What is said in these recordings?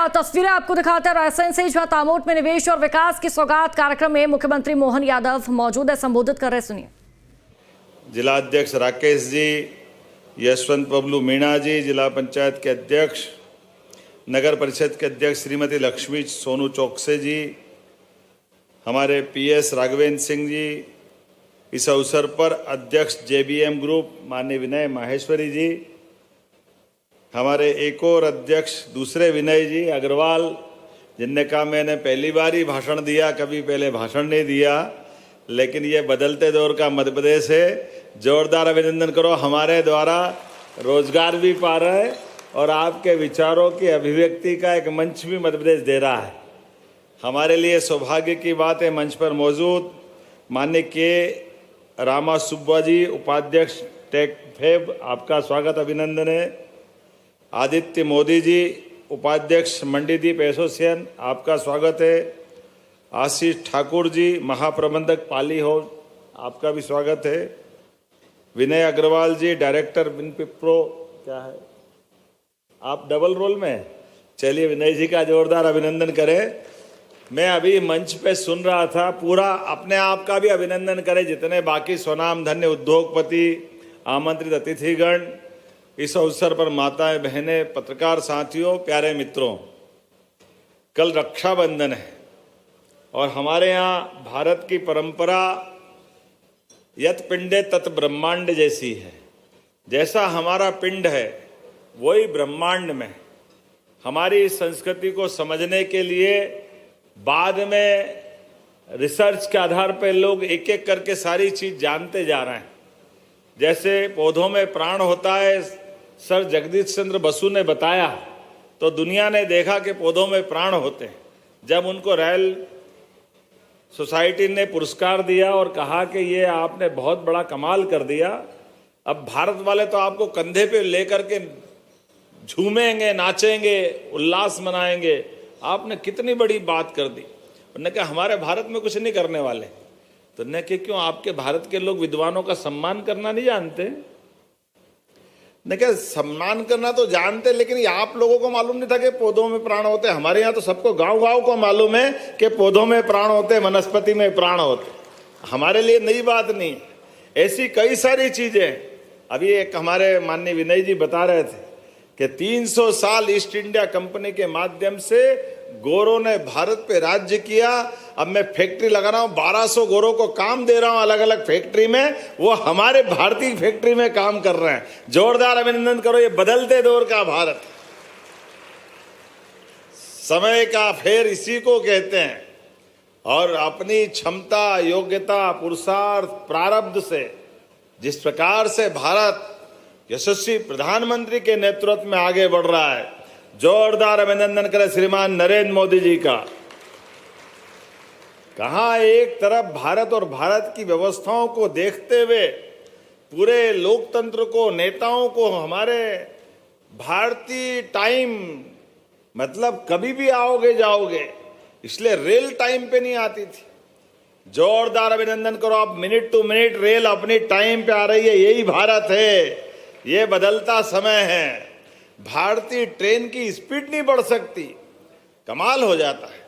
तस्वीरें आपको दिखाते हैं रायसेन से, जहां तामोट में निवेश और विकास की सौगात कार्यक्रम में मुख्यमंत्री मोहन यादव मौजूद है, संबोधित कर रहे, सुनिए। जिला अध्यक्ष राकेश जी, यशवंत बबलू मीणा जी, जिला पंचायत के अध्यक्ष, नगर परिषद के अध्यक्ष श्रीमती लक्ष्मी सोनू चौकसे जी, हमारे पीएस राघवेंद्र सिंह जी, इस अवसर पर अध्यक्ष जेबीएम ग्रुप माननीय विनय माहेश्वरी जी, हमारे एक और अध्यक्ष दूसरे विनय जी अग्रवाल, जिनने कहा मैंने पहली बार ही भाषण दिया, कभी पहले भाषण नहीं दिया, लेकिन ये बदलते दौर का मध्य प्रदेश है, जोरदार अभिनंदन करो। हमारे द्वारा रोजगार भी पा रहा है और आपके विचारों की अभिव्यक्ति का एक मंच भी मध्य प्रदेश दे रहा है। हमारे लिए सौभाग्य की बात है मंच पर मौजूद माननीय के रामा सुब्बा जी, उपाध्यक्ष टेक फेब, आपका स्वागत अभिनंदन है। आदित्य मोदी जी, उपाध्यक्ष मंडीदीप एसोसिएशन, आपका स्वागत है। आशीष ठाकुर जी, महाप्रबंधक पाली हाउस, आपका भी स्वागत है। विनय अग्रवाल जी, डायरेक्टर विनपिप्रो, क्या है आप डबल रोल में, चलिए विनय जी का जोरदार अभिनंदन करें। मैं अभी मंच पे सुन रहा था, पूरा अपने आप का भी अभिनंदन करें, जितने बाकी स्वनाम धन्य उद्योगपति, आमंत्रित अतिथिगण, इस अवसर पर माताएं, बहनें, पत्रकार साथियों, प्यारे मित्रों, कल रक्षाबंधन है और हमारे यहाँ भारत की परंपरा यत पिंडे तत् ब्रह्मांड जैसी है। जैसा हमारा पिंड है वही ब्रह्मांड में। हमारी इस संस्कृति को समझने के लिए बाद में रिसर्च के आधार पर लोग एक एक करके सारी चीज जानते जा रहे हैं। जैसे पौधों में प्राण होता है, सर जगदीश चंद्र बसु ने बताया, तो दुनिया ने देखा कि पौधों में प्राण होते हैं। जब उनको रॉयल सोसाइटी ने पुरस्कार दिया और कहा कि ये आपने बहुत बड़ा कमाल कर दिया, अब भारत वाले तो आपको कंधे पे लेकर के झूमेंगे, नाचेंगे, उल्लास मनाएंगे, आपने कितनी बड़ी बात कर दी। उन्होंने कहा हमारे भारत में कुछ नहीं करने वाले। तो उन्होंने कहा क्यों, आपके भारत के लोग विद्वानों का सम्मान करना नहीं जानते? ने कहा सम्मान करना तो जानते, लेकिन ये आप लोगों को मालूम नहीं था कि पौधों में प्राण होते। हमारे यहाँ तो सबको गांव-गांव को मालूम है कि पौधों में प्राण होते, वनस्पति में प्राण होते। हमारे लिए नई बात नहीं। ऐसी कई सारी चीजें, अभी एक हमारे माननीय विनय जी बता रहे थे कि 300 साल ईस्ट इंडिया कंपनी के माध्यम से गोरों ने भारत पे राज्य किया। अब मैं फैक्ट्री लगा रहा हूं, 1200 गोरों को काम दे रहा हूं अलग अलग फैक्ट्री में, वो हमारे भारतीय फैक्ट्री में काम कर रहे हैं। जोरदार अभिनंदन करो। ये बदलते दौर का भारत, समय का फेर इसी को कहते हैं। और अपनी क्षमता, योग्यता, पुरुषार्थ, प्रारब्ध से जिस प्रकार से भारत यशस्वी प्रधानमंत्री के नेतृत्व में आगे बढ़ रहा है, जोरदार अभिनंदन करें श्रीमान नरेंद्र मोदी जी का। कहां एक तरफ भारत और भारत की व्यवस्थाओं को देखते हुए पूरे लोकतंत्र को, नेताओं को, हमारे भारतीय टाइम मतलब कभी भी आओगे जाओगे, इसलिए रेल टाइम पे नहीं आती थी। जोरदार अभिनंदन करो। अब मिनट टू मिनट रेल अपनी टाइम पे आ रही है। यही भारत है। ये बदलता समय है। भारतीय ट्रेन की स्पीड नहीं बढ़ सकती, कमाल हो जाता है।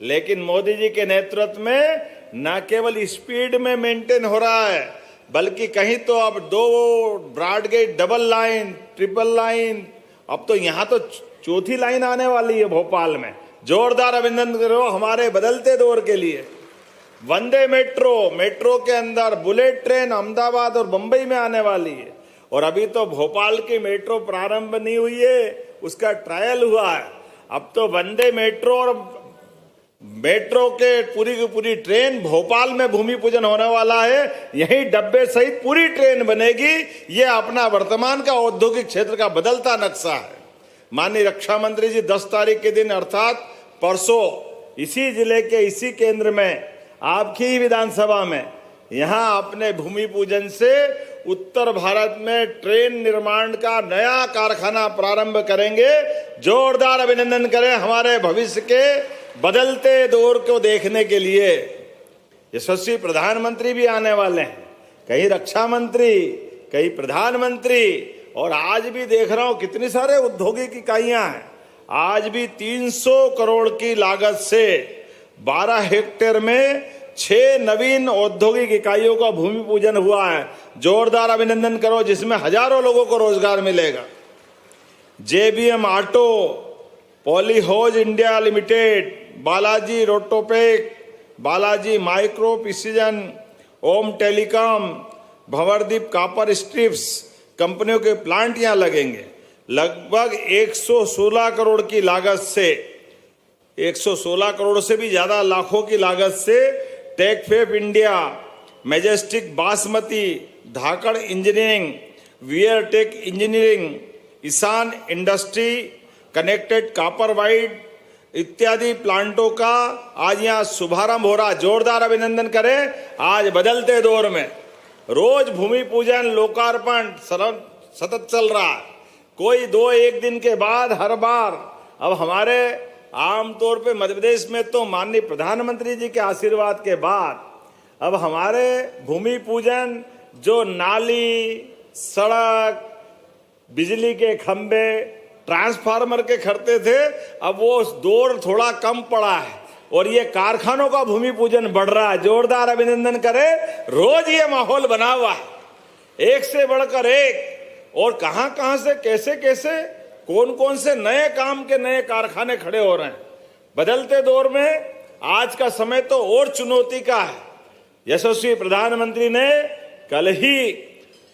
लेकिन मोदी जी के नेतृत्व में न केवल स्पीड में मेंटेन हो रहा है, बल्कि कहीं तो अब 2 broad gauge double line, triple line, अब तो यहां तो चौथी लाइन आने वाली है भोपाल में। जोरदार अभिनंदन करो हमारे बदलते दौर के लिए। वंदे मेट्रो, मेट्रो के अंदर बुलेट ट्रेन अहमदाबाद और मुंबई में आने वाली है। और अभी तो भोपाल की मेट्रो प्रारंभ नहीं हुई है, उसका ट्रायल हुआ है। अब तो वंदे मेट्रो और मेट्रो के पूरी की पूरी ट्रेन भोपाल में भूमि पूजन होने वाला है। यही डब्बे सहित पूरी ट्रेन बनेगी। ये अपना वर्तमान का औद्योगिक क्षेत्र का बदलता नक्शा है। माननीय रक्षा मंत्री जी 10 तारीख के दिन अर्थात परसों इसी जिले के इसी केंद्र में, आपकी ही विधानसभा में, यहां अपने भूमि पूजन से उत्तर भारत में ट्रेन निर्माण का नया कारखाना प्रारंभ करेंगे। जोरदार अभिनंदन करें हमारे भविष्य के बदलते दौर को देखने के लिए। यशस्वी प्रधानमंत्री भी आने वाले हैं, कहीं रक्षा मंत्री, कहीं प्रधानमंत्री, और आज भी देख रहा हूं कितनी सारे औद्योगिक इकाइयां हैं। आज भी 300 करोड़ की लागत से 12 हेक्टेयर में 6 नवीन औद्योगिक इकाइयों का भूमि पूजन हुआ है। जोरदार अभिनंदन करो, जिसमें हजारों लोगों को रोजगार मिलेगा। JBM Auto, Polyhose India Limited, Balaji Rotopack, Balaji Micro Precision, Om Telecom, Bhanwardeep Copper Strips कंपनियों के प्लांट यहां लगेंगे। लगभग 116 करोड़ की लागत से, 116 करोड़ से भी ज्यादा लाखों की लागत से Techfab India, Majestic Basmati, Dhakad Engineering, Wear Tech Engineering, Ishan Industry, Connected Copper Wide इत्यादि प्लांटों का आज यहाँ शुभारंभ हो रहा। जोरदार अभिनंदन करें। आज बदलते दौर में रोज भूमि पूजन, लोकार्पण सतत चल रहा है। कोई 2-1 दिन के बाद हर बार अब हमारे आमतौर पे मध्य प्रदेश में तो माननीय प्रधानमंत्री जी के आशीर्वाद के बाद अब हमारे भूमि पूजन जो नाली, सड़क, बिजली के खंभे, ट्रांसफार्मर के खर्चे थे, अब वो दौर थोड़ा कम पड़ा है और ये कारखानों का भूमि पूजन बढ़ रहा है। जोरदार अभिनंदन करें। रोज ये माहौल बना हुआ है, एक से बढ़कर एक, और कहां कहां से कैसे कैसे कौन कौन से नए काम के नए कारखाने खड़े हो रहे हैं। बदलते दौर में आज का समय तो और चुनौती का है। यशस्वी प्रधानमंत्री ने कल ही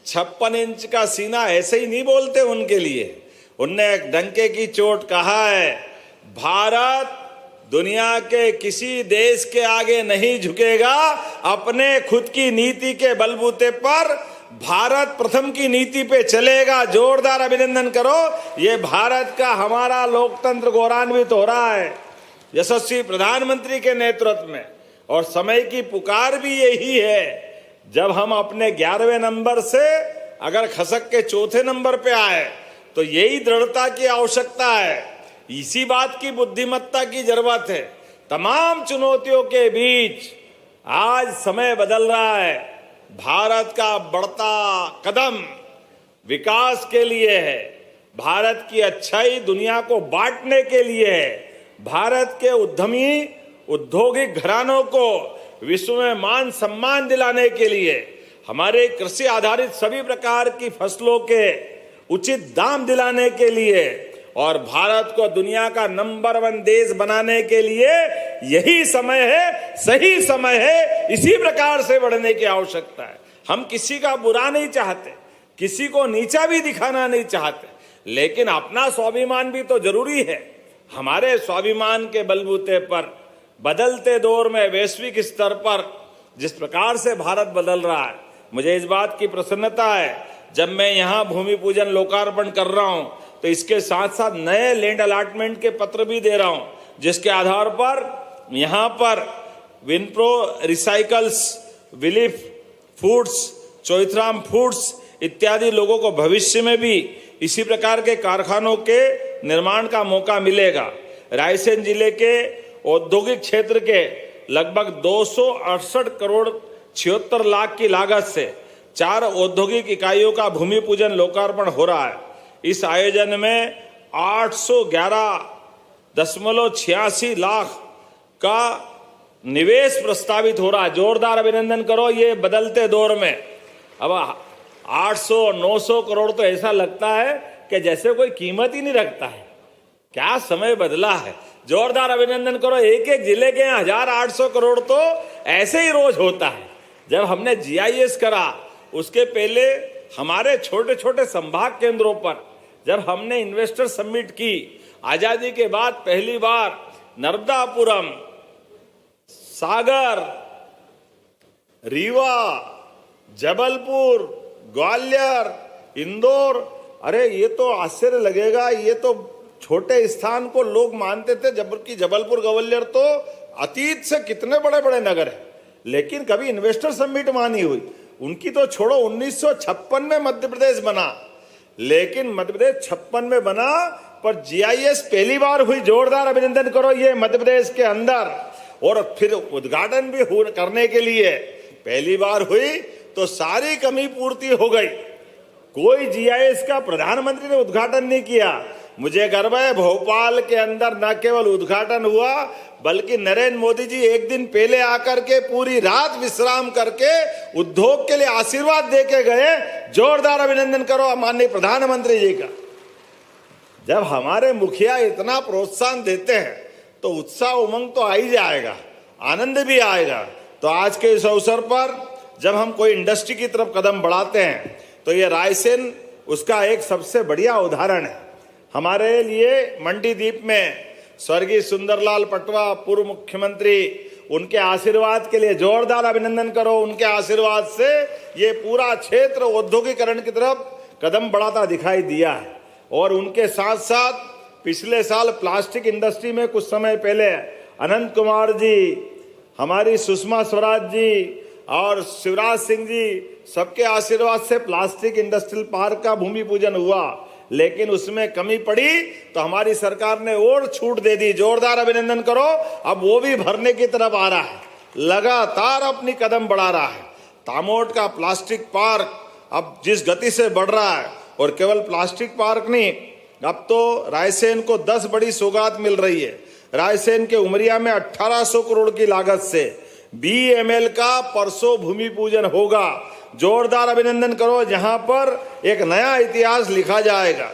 56 इंच का सीना ऐसे ही नहीं बोलते उनके लिए, उनने एक डंके की चोट कहा है, भारत दुनिया के किसी देश के आगे नहीं झुकेगा, अपने खुद की नीति के बलबूते पर भारत प्रथम की नीति पे चलेगा। जोरदार अभिनंदन करो। ये भारत का हमारा लोकतंत्र गौरवान्वित हो रहा है यशस्वी प्रधानमंत्री के नेतृत्व में, और समय की पुकार भी यही है। जब हम अपने 11वें नंबर से अगर खसक के चौथे नंबर पे आए तो यही दृढ़ता की आवश्यकता है, इसी बात की बुद्धिमत्ता की जरूरत है। तमाम चुनौतियों के बीच आज समय बदल रहा है। भारत का बढ़ता कदम विकास के लिए है, भारत की अच्छाई दुनिया को बांटने के लिए है, भारत के उद्यमी औद्योगिक घरानों को विश्व में मान सम्मान दिलाने के लिए, हमारे कृषि आधारित सभी प्रकार की फसलों के उचित दाम दिलाने के लिए, और भारत को दुनिया का नंबर 1 देश बनाने के लिए यही समय है, सही समय है। इसी प्रकार से बढ़ने की आवश्यकता है। हम किसी का बुरा नहीं चाहते, किसी को नीचा भी दिखाना नहीं चाहते, लेकिन अपना स्वाभिमान भी तो जरूरी है। हमारे स्वाभिमान के बलबूते पर बदलते दौर में वैश्विक स्तर पर जिस प्रकार से भारत बदल रहा है, मुझे इस बात की प्रसन्नता है। जब मैं यहाँ भूमि पूजन लोकार्पण कर रहा हूँ तो इसके साथ साथ नए लैंड अलॉटमेंट के पत्र भी दे रहा हूँ, जिसके आधार पर यहाँ पर विनप्रो रिसाइकल्स, विलिफ फूड्स, चौथराम फूड्स इत्यादि लोगों को भविष्य में भी इसी प्रकार के कारखानों के निर्माण का मौका मिलेगा। रायसेन जिले के औद्योगिक क्षेत्र के लगभग 268 करोड़ 76 लाख की लागत से 4 औद्योगिक इकाइयों का भूमि पूजन लोकार्पण हो रहा है। इस आयोजन में 811.86 लाख का निवेश प्रस्तावित हो रहा है। जोरदार अभिनंदन करो। ये बदलते दौर में अब 800-900 करोड़ तो ऐसा लगता है कि जैसे कोई कीमत ही नहीं रखता है। क्या समय बदला है। जोरदार अभिनंदन करो। एक एक जिले के 1800 करोड़ तो ऐसे ही रोज होता है। जब हमने GIS करा, उसके पहले हमारे छोटे छोटे संभाग केंद्रों पर जब हमने इन्वेस्टर समिट की, आजादी के बाद पहली बार नर्मदापुरम, सागर, रीवा, जबलपुर, ग्वालियर, इंदौर, अरे ये तो आश्चर्य लगेगा, ये तो छोटे स्थान को लोग मानते थे, जबकि जबलपुर ग्वालियर तो अतीत से कितने बड़े बड़े नगर हैं, लेकिन कभी इन्वेस्टर समिट मानी हुई। उनकी तो छोड़ो, 1956 में मध्य प्रदेश बना, लेकिन मध्य प्रदेश 56 में बना पर GIS पहली बार हुई। जोरदार अभिनंदन करो। ये मध्य प्रदेश के अंदर, और फिर उद्घाटन भी करने के लिए पहली बार हुई तो सारी कमी पूर्ति हो गई। कोई GIS का प्रधानमंत्री ने उद्घाटन नहीं किया, मुझे गर्व है भोपाल के अंदर न केवल उद्घाटन हुआ बल्कि नरेंद्र मोदी जी एक दिन पहले आकर के पूरी रात विश्राम करके उद्योग के लिए आशीर्वाद दे के गए। जोरदार अभिनंदन करो माननीय प्रधानमंत्री जी का। जब हमारे मुखिया इतना प्रोत्साहन देते हैं तो उत्साह उमंग तो आ ही जाएगा, आनंद भी आएगा। तो आज के इस अवसर पर जब हम कोई इंडस्ट्री की तरफ कदम बढ़ाते हैं तो ये रायसेन उसका एक सबसे बढ़िया उदाहरण है। हमारे लिए मंडीदीप में स्वर्गीय सुंदरलाल पटवा पूर्व मुख्यमंत्री, उनके आशीर्वाद के लिए जोरदार अभिनंदन करो। उनके आशीर्वाद से ये पूरा क्षेत्र औद्योगिकरण की तरफ कदम बढ़ाता दिखाई दिया है। और उनके साथ साथ पिछले साल प्लास्टिक इंडस्ट्री में कुछ समय पहले अनंत कुमार जी, हमारी सुषमा स्वराज जी और शिवराज सिंह जी, सबके आशीर्वाद से प्लास्टिक इंडस्ट्रियल पार्क का भूमि पूजन हुआ, लेकिन उसमें कमी पड़ी तो हमारी सरकार ने और छूट दे दी। जोरदार अभिनंदन करो। अब वो भी भरने की तरफ आ रहा है, लगातार अपनी कदम बढ़ा रहा है। दामोट का प्लास्टिक पार्क अब जिस गति से बढ़ रहा है, और केवल प्लास्टिक पार्क नहीं, अब तो रायसेन को 10 बड़ी सौगात मिल रही है। रायसेन के उमरिया में 1800 करोड़ की लागत से BML का परसों भूमि पूजन होगा। जोरदार अभिनंदन करो। जहां पर एक नया इतिहास लिखा जाएगा।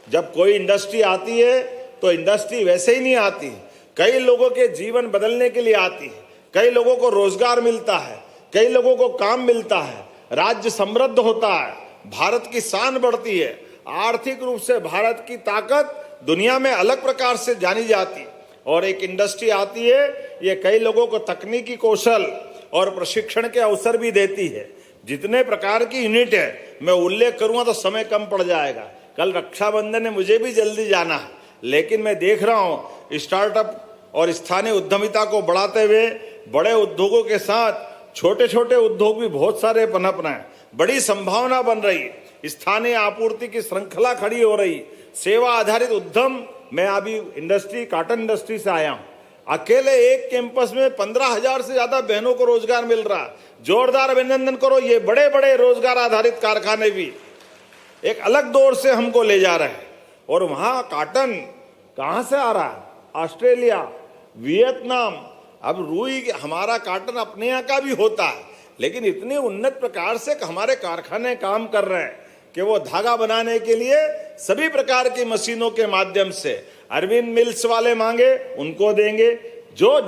जब कोई इंडस्ट्री आती है तो इंडस्ट्री वैसे ही नहीं आती, कई लोगों के जीवन बदलने के लिए आती है, कई लोगों को रोजगार मिलता है, कई लोगों को काम मिलता है, राज्य समृद्ध होता है, भारत की शान बढ़ती है, आर्थिक रूप से भारत की ताकत दुनिया में अलग प्रकार से जानी जाती। और एक इंडस्ट्री आती है, ये कई लोगों को तकनीकी कौशल और प्रशिक्षण के अवसर भी देती है। जितने प्रकार की यूनिट है मैं उल्लेख करूंगा तो समय कम पड़ जाएगा। कल रक्षाबंधन है, मुझे भी जल्दी जाना है, लेकिन मैं देख रहा हूं स्टार्टअप और स्थानीय उद्यमिता को बढ़ाते हुए बड़े उद्योगों के साथ छोटे छोटे उद्योग भी बहुत सारे पनप रहे हैं। बड़ी संभावना बन रही, स्थानीय आपूर्ति की श्रृंखला खड़ी हो रही, सेवा आधारित उद्यम। मैं अभी इंडस्ट्री, कॉटन इंडस्ट्री से आया हूं। अकेले एक कैंपस में 15,000 से ज्यादा बहनों को रोजगार मिल रहा है। जोरदार अभिनंदन करो। ये बड़े बड़े रोजगार आधारित कारखाने भी एक अलग दौर से हमको ले जा रहे हैं। और वहां कॉटन कहां से आ रहा है? Australia, Vietnam. अब रुई, हमारा कॉटन अपने यहाँ का भी होता है, लेकिन इतनी उन्नत प्रकार से हमारे कारखाने काम कर रहे हैं कि वो धागा बनाने के लिए सभी प्रकार की मशीनों के माध्यम से अरविंद मिल्स वाले मांगे उनको देंगे, जो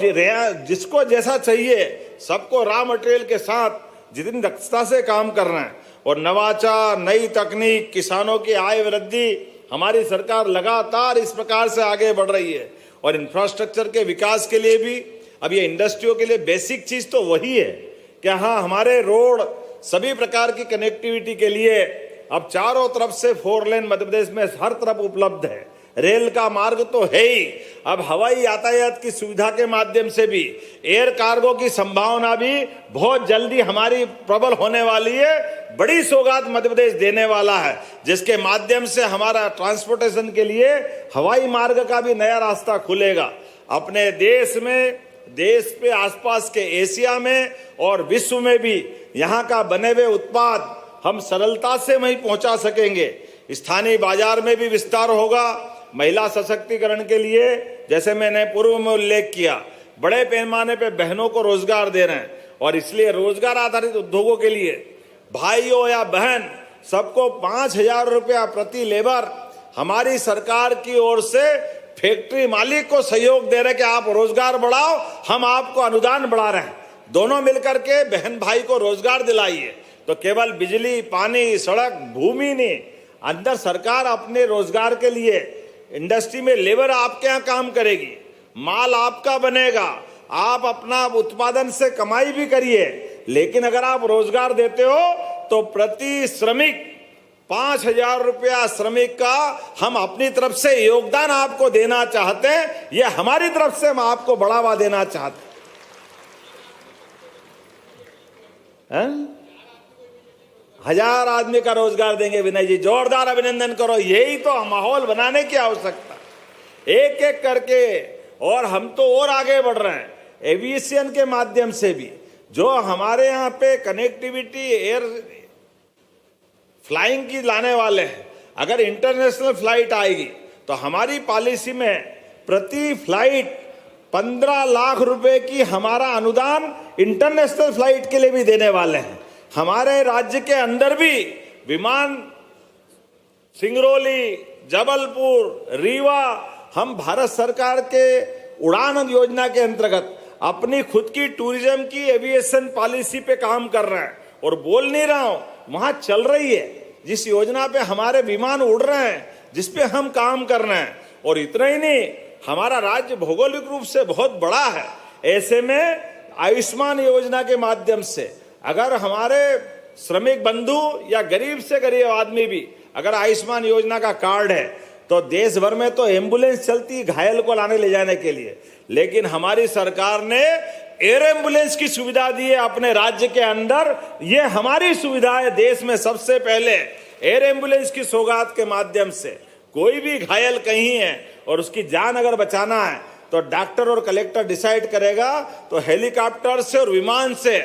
जिसको जैसा चाहिए सबको रॉ मटेरियल के साथ जितनी दक्षता से काम कर रहे हैं। और नवाचार, नई तकनीक, किसानों की आय वृद्धि, हमारी सरकार लगातार इस प्रकार से आगे बढ़ रही है। और इंफ्रास्ट्रक्चर के विकास के लिए भी अब ये इंडस्ट्रियों के लिए बेसिक चीज तो वही है कि हाँ, हमारे रोड, सभी प्रकार की कनेक्टिविटी के लिए अब चारों तरफ से 4 लेन मध्य प्रदेश में हर तरफ उपलब्ध है। रेल का मार्ग तो है ही, अब हवाई यातायात की सुविधा के माध्यम से भी एयर कार्गो की संभावना भी बहुत जल्दी हमारी प्रबल होने वाली है। बड़ी सौगात मध्य प्रदेश देने वाला है, जिसके माध्यम से हमारा ट्रांसपोर्टेशन के लिए हवाई मार्ग का भी नया रास्ता खुलेगा। अपने देश में, देश पे आसपास के एशिया में और विश्व में भी यहाँ का बने हुए उत्पाद हम सरलता से वहीं पहुंचा सकेंगे। स्थानीय बाजार में भी विस्तार होगा। महिला सशक्तिकरण के लिए, जैसे मैंने पूर्व में उल्लेख किया, बड़े पैमाने पे बहनों को रोजगार दे रहे हैं। और इसलिए रोजगार आधारित उद्योगों के लिए भाइयों या बहन सबको 5,000 रुपया प्रति लेबर हमारी सरकार की ओर से फैक्ट्री मालिक को सहयोग दे रहे कि आप रोजगार बढ़ाओ, हम आपको अनुदान बढ़ा रहे हैं। दोनों मिलकर के बहन भाई को रोजगार दिलाइए। तो केवल बिजली, पानी, सड़क, भूमि नहीं, अंदर सरकार अपने रोजगार के लिए इंडस्ट्री में लेबर आपके यहाँ काम करेगी, माल आपका बनेगा, आप अपना उत्पादन से कमाई भी करिए। लेकिन अगर आप रोजगार देते हो तो प्रति श्रमिक 5,000 रुपया श्रमिक का हम अपनी तरफ से योगदान आपको देना चाहते हैं। ये हमारी तरफ से हम आपको बढ़ावा देना चाहते हैं। 1000 आदमी का रोजगार देंगे विनय जी, जोरदार अभिनंदन करो। यही तो माहौल बनाने की आवश्यकता, एक एक करके। और हम तो और आगे बढ़ रहे हैं एविएशन के माध्यम से भी। जो हमारे यहाँ पे कनेक्टिविटी एयर फ्लाइंग की लाने वाले हैं, अगर इंटरनेशनल फ्लाइट आएगी तो हमारी पॉलिसी में प्रति फ्लाइट 15 लाख रुपए की हमारा अनुदान इंटरनेशनल फ्लाइट के लिए भी देने वाले हैं। हमारे राज्य के अंदर भी विमान सिंगरौली, जबलपुर, रीवा, हम भारत सरकार के उड़ान योजना के अंतर्गत अपनी खुद की टूरिज्म की एविएशन पॉलिसी पे काम कर रहे हैं। और बोल नहीं रहा हूं, वहां चल रही है, जिस योजना पे हमारे विमान उड़ रहे हैं, जिस पे हम काम कर रहे हैं। और इतना ही नहीं, हमारा राज्य भौगोलिक रूप से बहुत बड़ा है। ऐसे में आयुष्मान योजना के माध्यम से अगर हमारे श्रमिक बंधु या गरीब से गरीब आदमी भी अगर आयुष्मान योजना का कार्ड है तो देश भर में तो एम्बुलेंस चलती घायल को लाने ले जाने के लिए, लेकिन हमारी सरकार ने एयर एम्बुलेंस की सुविधा दी है अपने राज्य के अंदर। ये हमारी सुविधा है, देश में सबसे पहले एयर एम्बुलेंस की सौगात के माध्यम से कोई भी घायल कहीं है और उसकी जान अगर बचाना है तो डॉक्टर और कलेक्टर डिसाइड करेगा, तो हेलीकॉप्टर से और विमान से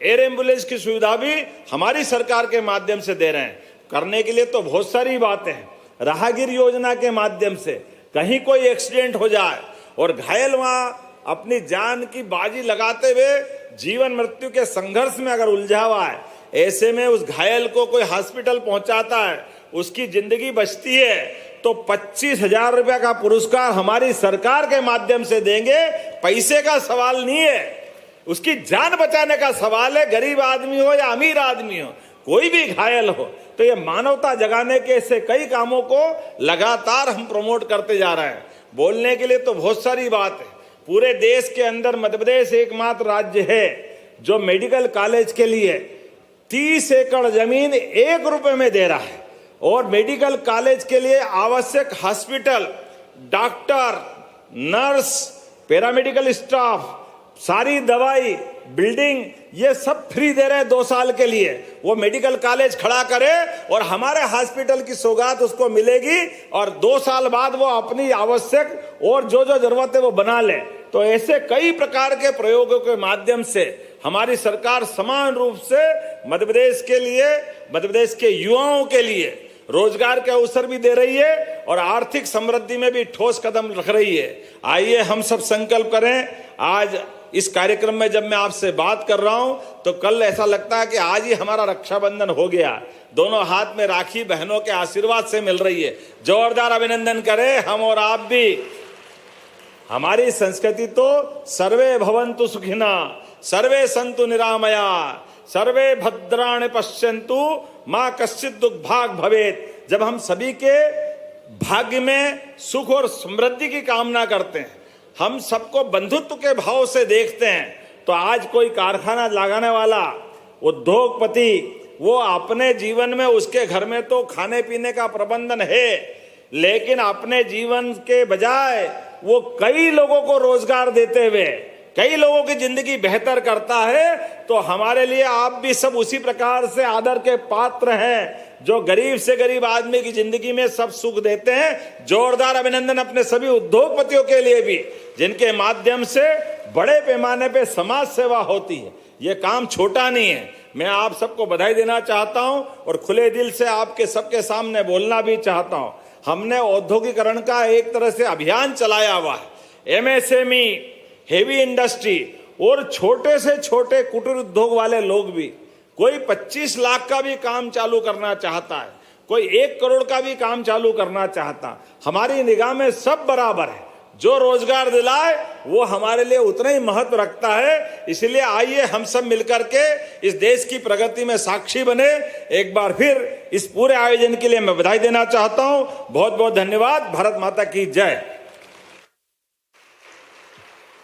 एयर एम्बुलेंस की सुविधा भी हमारी सरकार के माध्यम से दे रहे हैं। करने के लिए तो बहुत सारी बातें हैं। राहगीर योजना के माध्यम से कहीं कोई एक्सीडेंट हो जाए और घायल वहां अपनी जान की बाजी लगाते हुए जीवन मृत्यु के संघर्ष में अगर उलझा हुआ है, ऐसे में उस घायल को कोई हॉस्पिटल पहुंचाता है, उसकी जिंदगी बचती है, तो 25,000 रुपया का पुरस्कार हमारी सरकार के माध्यम से देंगे। पैसे का सवाल नहीं है, उसकी जान बचाने का सवाल है। गरीब आदमी हो या अमीर आदमी हो, कोई भी घायल हो, तो ये मानवता जगाने के ऐसे कई कामों को लगातार हम प्रमोट करते जा रहे हैं। बोलने के लिए तो बहुत सारी बात है। पूरे देश के अंदर मध्य प्रदेश एकमात्र राज्य है जो मेडिकल कॉलेज के लिए 30 एकड़ जमीन 1 रुपए में दे रहा है, और मेडिकल कॉलेज के लिए आवश्यक hospital, doctor, nurse, paramedical staff, सारी दवाई, बिल्डिंग, ये सब फ्री दे रहे हैं 2 साल के लिए। वो मेडिकल कॉलेज खड़ा करे और हमारे हॉस्पिटल की सौगात उसको मिलेगी, और 2 साल बाद वो अपनी आवश्यक और जो जो जरूरत है वो बना ले। तो ऐसे कई प्रकार के प्रयोगों के माध्यम से हमारी सरकार समान रूप से मध्य प्रदेश के लिए, मध्य प्रदेश के युवाओं के लिए रोजगार के अवसर भी दे रही है और आर्थिक समृद्धि में भी ठोस कदम रख रही है। आइए हम सब संकल्प करें। आज इस कार्यक्रम में जब मैं आपसे बात कर रहा हूं तो कल ऐसा लगता है कि आज ही हमारा रक्षाबंधन हो गया। दोनों हाथ में राखी बहनों के आशीर्वाद से मिल रही है। जोरदार अभिनंदन करें हम और आप भी। हमारी संस्कृति तो सर्वे भवन्तु सुखिना, सर्वे सन्तु निरामया, सर्वे भद्राणि पश्यन्तु, मां कश्चित् दुर्भाग् भवेत्। जब हम सभी के भाग्य में सुख और समृद्धि की कामना करते हैं, हम सबको बंधुत्व के भाव से देखते हैं, तो आज कोई कारखाना लगाने वाला उद्योगपति वो अपने जीवन में, उसके घर में तो खाने पीने का प्रबंधन है, लेकिन अपने जीवन के बजाय वो कई लोगों को रोजगार देते हुए कई लोगों की जिंदगी बेहतर करता है। तो हमारे लिए आप भी सब उसी प्रकार से आदर के पात्र हैं जो गरीब से गरीब आदमी की जिंदगी में सब सुख देते हैं। जोरदार अभिनंदन अपने सभी उद्योगपतियों के लिए भी, जिनके माध्यम से बड़े पैमाने पे समाज सेवा होती है। ये काम छोटा नहीं है। मैं आप सबको बधाई देना चाहता हूं और खुले दिल से आपके सबके सामने बोलना भी चाहता हूं। हमने औद्योगिकरण का एक तरह से अभियान चलाया हुआ है। एमएसएमई, हेवी इंडस्ट्री और छोटे से छोटे कुटीर उद्योग वाले लोग भी, कोई 25 लाख का भी काम चालू करना चाहता है, कोई 1 करोड़ का भी काम चालू करना चाहता, हमारी निगाह में सब बराबर है। जो रोजगार दिलाए वो हमारे लिए उतना ही महत्व रखता है। इसलिए आइए हम सब मिलकर के इस देश की प्रगति में साक्षी बने। एक बार फिर इस पूरे आयोजन के लिए मैं बधाई देना चाहता हूं। बहुत बहुत धन्यवाद। भारत माता की जय।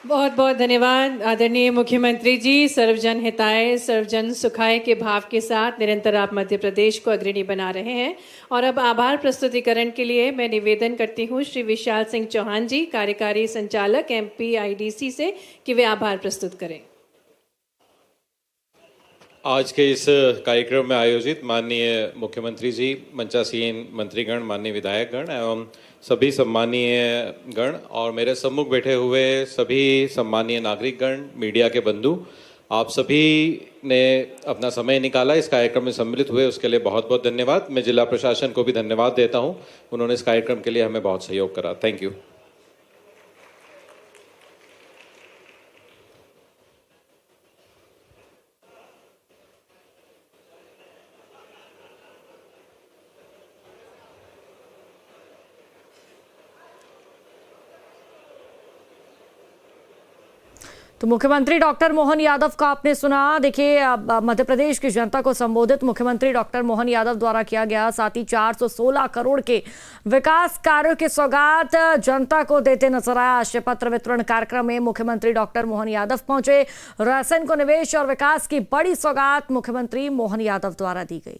बहुत बहुत धन्यवाद आदरणीय मुख्यमंत्री जी। सर्वजन हिताय सर्वजन सुखाय के भाव के साथ निरंतर आप मध्य प्रदेश को अग्रणी बना रहे हैं। और अब आभार प्रस्तुतिकरण के लिए मैं निवेदन करती हूँ श्री विशाल सिंह चौहान जी, कार्यकारी संचालक MPIDC से, कि वे आभार प्रस्तुत करें। आज के इस कार्यक्रम में आयोजित माननीय मुख्यमंत्री जी, मंचासीन मंत्रीगण, माननीय विधायकगण एवं सभी सम्मानीय गण और मेरे सम्मुख बैठे हुए सभी सम्मानीय नागरिकगण, मीडिया के बंधु, आप सभी ने अपना समय निकाला, इस कार्यक्रम में सम्मिलित हुए, उसके लिए बहुत बहुत धन्यवाद। मैं जिला प्रशासन को भी धन्यवाद देता हूं, उन्होंने इस कार्यक्रम के लिए हमें बहुत सहयोग करा। Thank you. तो मुख्यमंत्री डॉक्टर मोहन यादव का आपने सुना। देखिए, मध्य प्रदेश की जनता को संबोधित मुख्यमंत्री डॉक्टर मोहन यादव द्वारा किया गया। साथ ही 416 करोड़ के विकास कार्यों की सौगात जनता को देते नजर आया। आशय पत्र वितरण कार्यक्रम में मुख्यमंत्री डॉक्टर मोहन यादव पहुंचे। रायसेन को निवेश और विकास की बड़ी सौगात मुख्यमंत्री मोहन यादव द्वारा दी गई।